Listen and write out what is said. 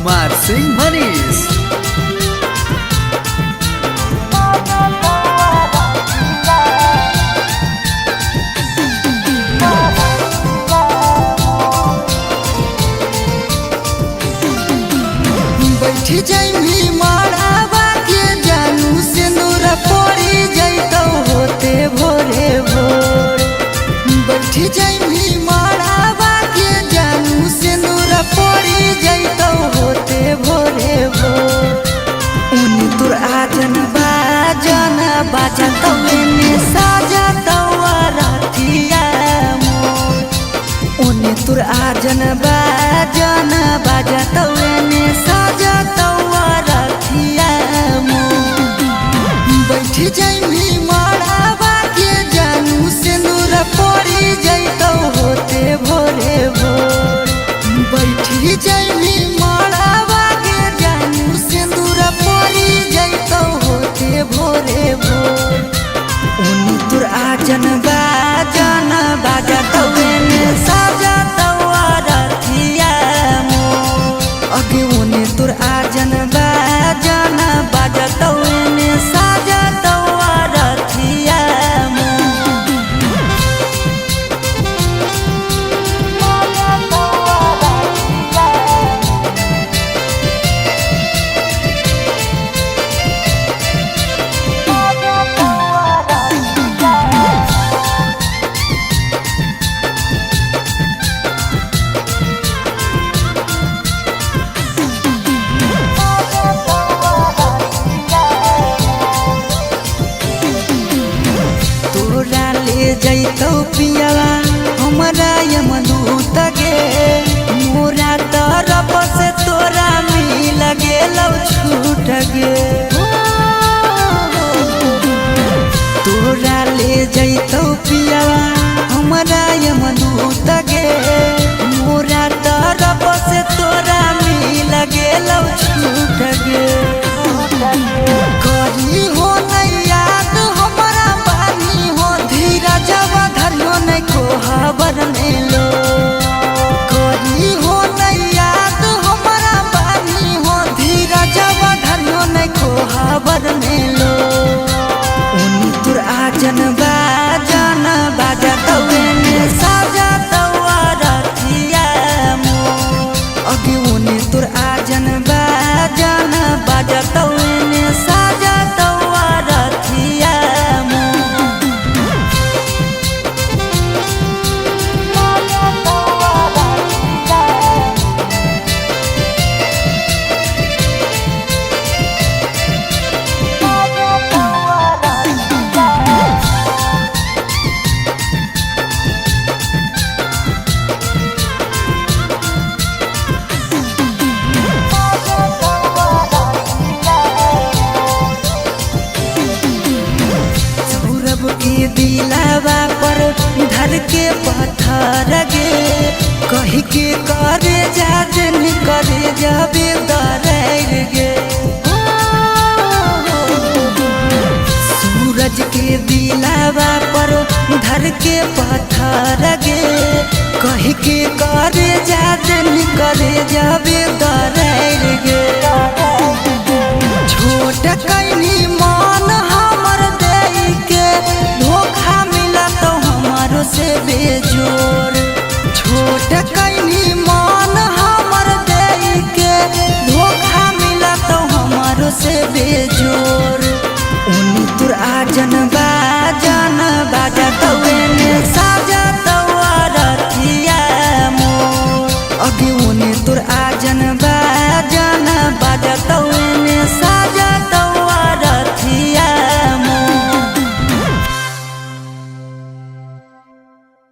कुमार सिंह मनीष। बैठी जाइमी मारावा के जानू से नूर पड़ी जैतौ होते भोरे भोर। बैठी जाइमी मारावा के जानू से नूर पड़ी जैतौ होते भोरे भोर। उन्हीं तुर आजन बाजतौ एने साजतौ रातिया मोर। उन्हीं तुर आजन बाजतौ एने साजतौ रातिया मोर। बैठी जाइमी मारावा के जानू से नूर पड़ी जैतौ होते भोरे भोर। बैठी जाइमी मारावा के जानू से नूर पड़ी जैतौ होते भोरे भोर। उन्हीं तुर आजन बाजतौ एने साजतौ रातिया मोर। अगे उन्हीं तुर आजन बाजतौ एने साजतौ रातिया मोर। तोरा ले जैतौ पियावा हमरा यमदूत गे। मोरा तरफ से तोरा मिल गेलौ छूट गे। तोरा ले जैतौ पियावा हमरा यमदूत गे। मोरा तरफ से तोरा मिल गेलौ छूट गे। करी हो नहीं याद हमरा बानी हो धीरजवा धरियो नहीं कोहबर में लो। करी हो नहीं याद हमरा बानी हो धीरजवा धरियो नहीं कोहबर में लो। उन्हीं तुर आजन बाजतौ एने साजतौ रातिया मोर। अगे उन्हीं तुर आजन बाजतौ एने साजतौ रातिया मोर। सौरभ के दिलावा पर धर के पत्थर गे। कही के करे जाजन करे जाबे दरैर गे। सूरज के दिलावा पर धर के पत्थर गे। कही के करे जाजन करे जाबे